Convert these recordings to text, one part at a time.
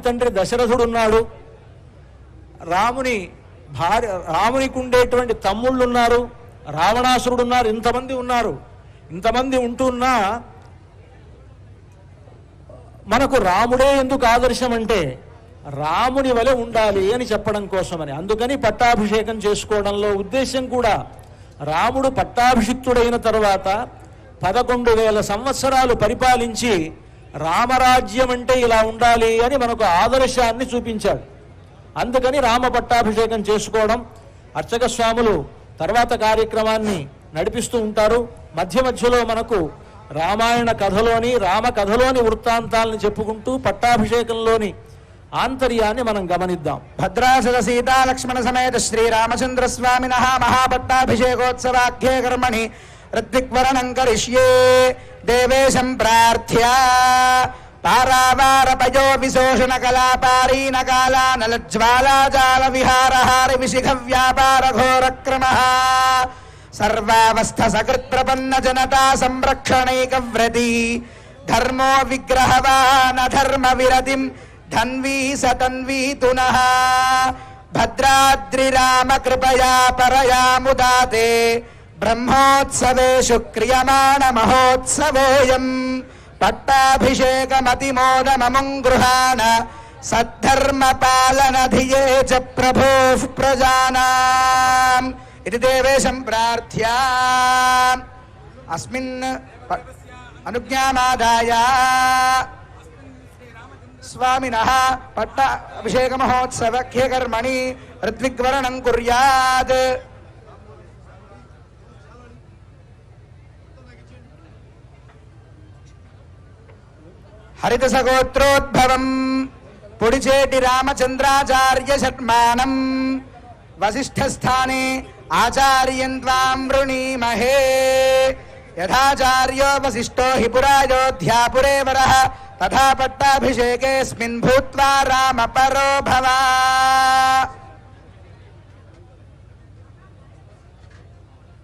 తండ్రి దశరథుడున్నాడు, రాముని భార్య, రామునికి ఉండేటువంటి తమ్ముళ్ళు ఉన్నారు, రావణాసురుడు ఉన్నారు, ఇంతమంది ఉన్నారు. ఇంతమంది ఉంటున్నా మనకు రాముడే ఎందుకు ఆదర్శం అంటే రాముని వలె ఉండాలి అని చెప్పడం కోసమని. అందుకని పట్టాభిషేకం చేసుకోవడంలో ఉద్దేశం కూడా రాముడు పట్టాభిషిక్తుడైన తర్వాత 11,000 సంవత్సరాలు పరిపాలించి రామరాజ్యం అంటే ఇలా ఉండాలి అని మనకు ఆదర్శాన్ని చూపించాడు. అందుకని రామ పట్టాభిషేకం చేసుకోవడం. అర్చక స్వాములు తర్వాత కార్యక్రమాన్ని నడిపిస్తూ ఉంటారు. మధ్య మధ్యలో మనకు రామాయణ కథలోని రామ కథలోని వృత్తాంతాలను చెప్పుకుంటూ పట్టాభిషేకంలోని ఆంతర్యాన్ని మనం గమనిద్దాం. భద్రాసల సీతాలక్ష్మణ సమేత శ్రీరామచంద్ర స్వామిన మహాపట్టాభిషేకోత్సవాఖ్యే కర్మణి ఋత్విక్వరణం కరిష్యే దేవేశం ప్రార్థ్య పారావారపయో విశోషణ కళాపారీన కాళానలజ్వాలాజాల విహారహారి విశిఖ వ్యాపార ఘోరక్రమ సర్వావస్థ సకృత్ ప్రపన్న జనతా సంరక్షణైక వ్రతి ధర్మో విగ్రహవాన ధర్మ విరతిం ధన్వీ సతన్వీ తునః భద్రాద్రి రామ కృపయా పరయా ముదాతే బ్రహ్మోత్సవేషు క్రియమాణ మహోత్సవోయం పట్టాభిషేకమతిమోదమముం గృహాణ సద్ధర్మ పాలన ధియే చ ప్రభోః ప్రజానాం ఇది దేవేశం ప్రార్థ్య అస్మిన్ అనుజ్ఞామాదాయ స్వామినః పట్టాభిషేక మహోత్సవఖ్యే కర్మణి ఋత్విగ్వరణం కుర్యాత్. హరితసగోత్రోద్భవం పుడిచేటి రామచంద్రాచార్య శర్మాణం వసిష్ఠస్థానే ఆచార్యం త్వాం వృణీమహే యథాచార్యో వసిష్ఠో హి పురాయోధ్యాపురే వరః తథా పట్టాభిషేకేస్మిన్ భూత్వా రామ పరో భవ.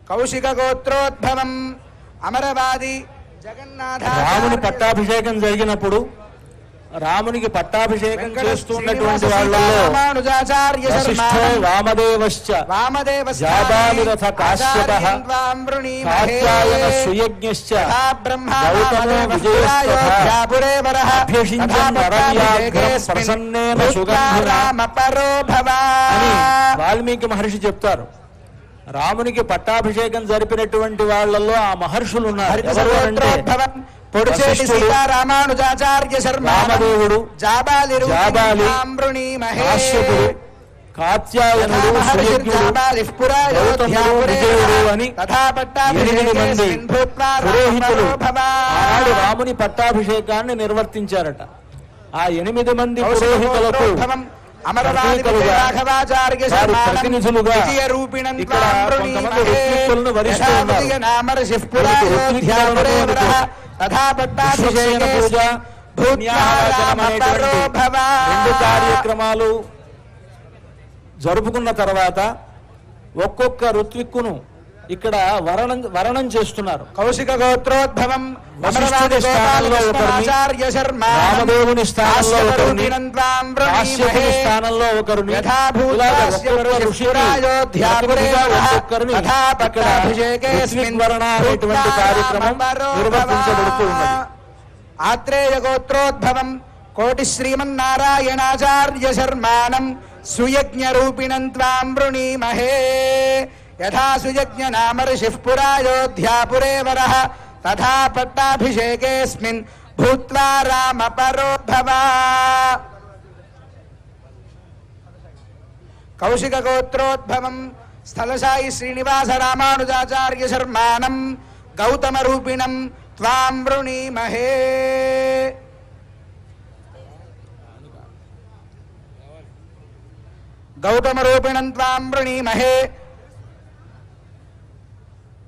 కౌశిక గోత్రోద్భవం అమరవాది జగన్నాథ. రాముని పట్టాభిషేకం జరిగినప్పుడు రామునికి పట్టాభిషేకం చేస్తున్నటువంటి వాళ్ళలో వశిష్ఠో వామదేవశ్చ జాబాలిరథ కాశ్యపః కాత్యాయన సుయజ్ఞశ్చ గౌతమో విజయస్తథా అభ్యషించన్ వరవ్యాఘ్రం ప్రసన్నేన సుగంధినా అని వాల్మీకి మహర్షి చెప్తారు. రామునికి పట్టాభిషేకం జరిపినటువంటి వాళ్ళల్లో ఆ మహర్షులు ఉన్నారు. ఎవరు అంటే పొడిచేటి సీతారామానుజాచార్య శర్మ, రామదేవుడు, జాబాలి, కాశ్యపుడు, కాత్యాయనుడు, విజయుడు అని 8 మంది పురోహితులు ఆనాడు రాముని పట్టాభిషేకాన్ని నిర్వర్తించారట. ఆ 8 మంది పురోహితులకు ప్రతినిధులుగా ఇక్కడ కొంతమంది ఋత్విక్కులను వరిస్తూ ఉన్నారు. విశ్వసేన పూజ, పుణ్యాహవచనం అనేటువంటి 2 కార్యక్రమాలు జరుపుకున్న తర్వాత ఒక్కొక్క ఋత్విక్కును ఇక్కడ వరణం చేస్తున్నారు. కౌశిక గోత్రోద్భవం వశిష్ఠుడి స్థానంలో ఒకరిని, రామదేవుని స్థానంలో ఒకరిని, కాశ్యపుని స్థానంలో ఒకరిని, ఒక్కొక్కరిని ఇక్కడ ఋత్విక్వరణ అనేటువంటి కార్యక్రమం నిర్వర్తించబడుతూ ఉన్నది. ఆత్రేయ గోత్రోద్భవం కోటి శ్రీమన్నారాయణాచార్య శర్మాణం సుయజ్ఞ రూపిణం త్వాం వృణీమహే యథా సుయజ్ఞ నామ ఋషిః పురాయోధ్యాపురే వరః తథా పట్టాభిషేకేస్మిన్ భూత్వా రామ పరో భవ. కౌశిక గోత్రోద్భవం స్థలసాయి శ్రీనివాస రామానుజాచార్య శర్మాణం గౌతమ రూపిణం త్వాం వృణీమహే గౌతమ రూపిణం త్వాం వృణీమహే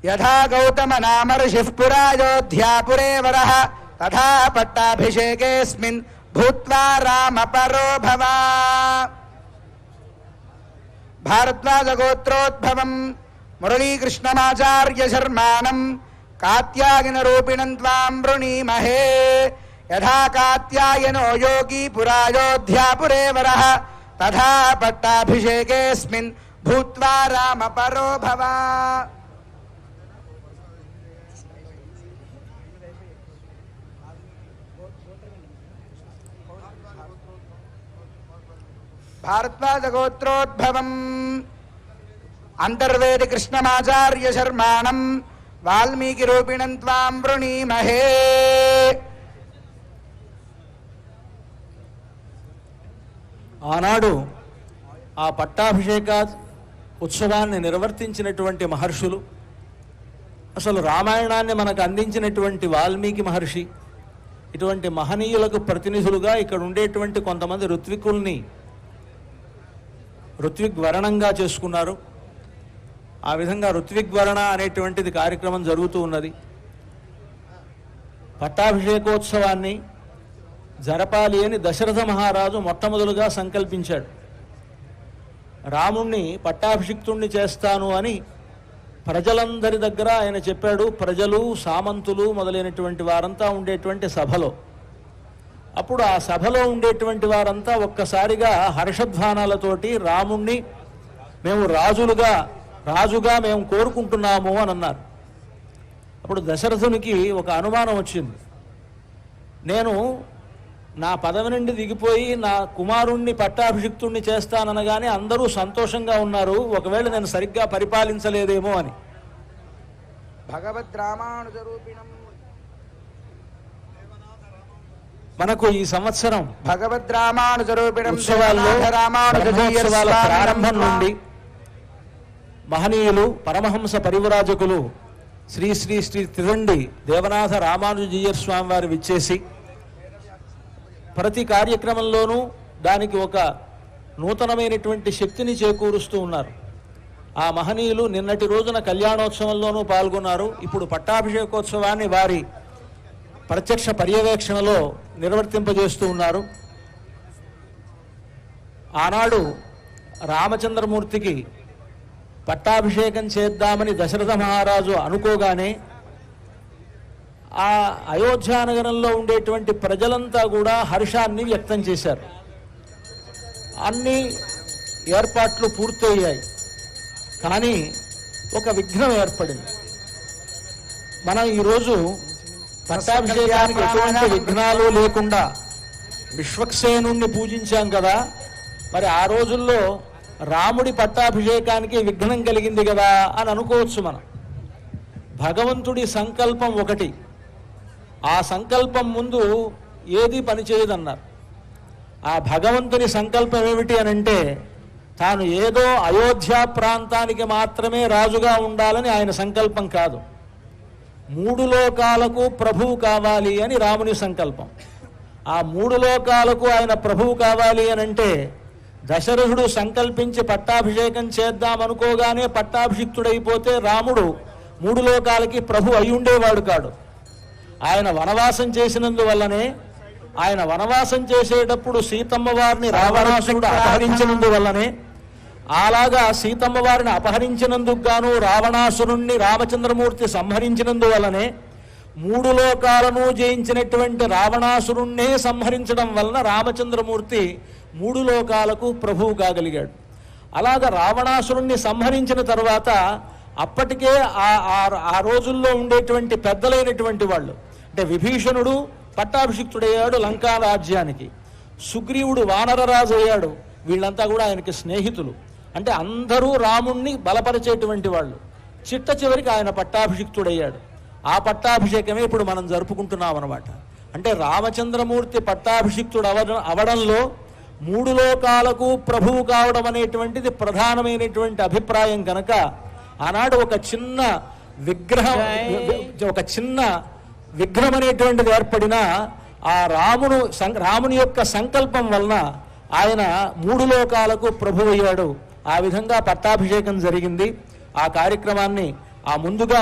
యథా గౌతమ నామ ఋషిః పురాయోధ్యాపురే వరః తథా పట్టాభిషేకేస్మిన్ భూత్వా రామ పరో భవ. భారద్వాజ గోత్రోద్భవం మురళీకృష్ణమాచార్య శర్మాణం కాత్యాయన రూపిణం త్వాం వృణీమహే యథా కాత్యాయనో యోగి పురాయోధ్యాపురే వరః తథా పట్టాభిషేకేస్మిన్ భూత్వా రామ పరో భవ. భారద్వాజగోత్రోద్భవం అంతర్వేది కృష్ణమాచార్య శర్మాణం వాల్మీకి రూపిణం త్వాం వృణీమహే. ఆనాడు ఆ పట్టాభిషేక ఉత్సవాన్ని నిర్వర్తించినటువంటి మహర్షులు, అసలు రామాయణాన్ని మనకు అందించినటువంటి వాల్మీకి మహర్షి, ఇటువంటి మహనీయులకు ప్రతినిధులుగా ఇక్కడ ఉండేటువంటి కొంతమంది ఋత్వికుల్ని ఋత్విగ్వరణంగా చేసుకున్నారు. ఆ విధంగా ఋత్విగ్వరణ అనేటువంటిది కార్యక్రమం జరుగుతూ ఉన్నది. పట్టాభిషేకోత్సవాన్ని జరపాలి అని దశరథ మహారాజు మొట్టమొదలుగా సంకల్పించాడు. రాముణ్ణి పట్టాభిషిక్తుణ్ణి చేస్తాను అని ప్రజలందరి దగ్గర ఆయన చెప్పాడు. ప్రజలు, సామంతులు మొదలైనటువంటి వారంతా ఉండేటువంటి సభలో, అప్పుడు ఆ సభలో ఉండేటువంటి వారంతా ఒక్కసారిగా హర్షధ్వానాలతోటి రాముణ్ణి మేము రాజుగా మేము కోరుకుంటున్నాము అని అన్నారు. అప్పుడు దశరథునికి ఒక అనుమానం వచ్చింది. నేను నా పదవి నుండి దిగిపోయి నా కుమారుణ్ణి పట్టాభిషిక్తుణ్ణి చేస్తాననగానే అందరూ సంతోషంగా ఉన్నారు, ఒకవేళ నేను సరిగ్గా పరిపాలించలేదేమో అని. భగవద్ రామానుజరూపిణం మనకు ఈ సంవత్సరం భగవద్ రామానుజరూపిణం ఉత్సవాల్లో బ్రహ్మోత్సవాల ప్రారంభం నుండి మహనీయులు పరమహంస పరివ్రాజకులు శ్రీ శ్రీ శ్రీ త్రిదండి దేవనాథ రామానుజీయర్ స్వామి వారు విచ్చేసి ప్రతి కార్యక్రమంలోనూ దానికి ఒక నూతనమైనటువంటి శక్తిని చేకూరుస్తూ ఉన్నారు. ఆ మహనీయులు నిన్నటి రోజున కళ్యాణోత్సవంలోనూ పాల్గొన్నారు. ఇప్పుడు పట్టాభిషేకోత్సవాన్ని వారి ప్రత్యక్ష పర్యవేక్షణలో నిర్వర్తింపజేస్తూ ఉన్నారు. ఆనాడు రామచంద్రమూర్తికి పట్టాభిషేకం చేద్దామని దశరథ మహారాజు అనుకోగానే ఆ అయోధ్యానగరంలో ఉండేటువంటి ప్రజలంతా కూడా హర్షాన్ని వ్యక్తం చేశారు. అన్ని ఏర్పాట్లు పూర్తయ్యాయి. కానీ ఒక విఘ్నం ఏర్పడింది. మనం ఈరోజు పట్టాభిషేకానికి ఎటువంటి విఘ్నాలు లేకుండా విశ్వక్సేనుణ్ణి పూజించాం కదా, మరి ఆ రోజుల్లో రాముడి పట్టాభిషేకానికి విఘ్నం కలిగింది కదా అని అనుకోవచ్చు మనం. భగవంతుడి సంకల్పం ఒకటి, ఆ సంకల్పం ముందు ఏది పనిచేయదన్నారు. ఆ భగవంతుని సంకల్పం ఏమిటి అని అంటే, తాను ఏదో అయోధ్య ప్రాంతానికి మాత్రమే రాజుగా ఉండాలని ఆయన సంకల్పం కాదు, మూడు లోకాలకు ప్రభువు కావాలి అని రాముని సంకల్పం. ఆ మూడు లోకాలకు ఆయన ప్రభువు కావాలి అని అంటే, దశరథుడు సంకల్పించి పట్టాభిషేకం చేద్దామనుకోగానే పట్టాభిషిక్తుడైపోతే రాముడు మూడు లోకాలకి ప్రభు అయి ఉండేవాడు కాడు. ఆయన వనవాసం చేసినందువల్లనే, ఆయన వనవాసం చేసేటప్పుడు సీతమ్మ వారిని రావణాసురుడు అపహరించినందువల్లనే, అలాగా సీతమ్మ వారిని అపహరించినందుకు గాను రావణాసురుణ్ణి రామచంద్రమూర్తి సంహరించినందువల్లనే, మూడు లోకాలను జయించినటువంటి రావణాసురుణ్ణే సంహరించడం వలన రామచంద్రమూర్తి మూడు లోకాలకు ప్రభువు కాగలిగాడు. అలాగా రావణాసురుణ్ణి సంహరించిన తర్వాత అప్పటికే ఆ రోజుల్లో ఉండేటువంటి పెద్దలైనటువంటి వాళ్ళు, అంటే విభీషణుడు పట్టాభిషిక్తుడయ్యాడు లంకా రాజ్యానికి, సుగ్రీవుడు వానరరాజు అయ్యాడు, వీళ్ళంతా కూడా ఆయనకి స్నేహితులు. అంటే అందరూ రాముణ్ణి బలపరిచేటువంటి వాళ్ళు. చిట్ట చివరికి ఆయన పట్టాభిషిక్తుడయ్యాడు. ఆ పట్టాభిషేకమే ఇప్పుడు మనం జరుపుకుంటున్నాం అన్నమాట. అంటే రామచంద్రమూర్తి పట్టాభిషిక్తుడు అవడంలో మూడు లోకాలకు ప్రభువు కావడం అనేటువంటిది ప్రధానమైనటువంటి అభిప్రాయం కనుక, ఆనాడు ఒక చిన్న విగ్రహం అనేటువంటిది ఏర్పడినా ఆ రాముని యొక్క సంకల్పం వలన ఆయన మూడు లోకాలకు ప్రభువు అయ్యాడు. ఆ విధంగా పట్టాభిషేకం జరిగింది. ఆ కార్యక్రమాన్ని ముందుగా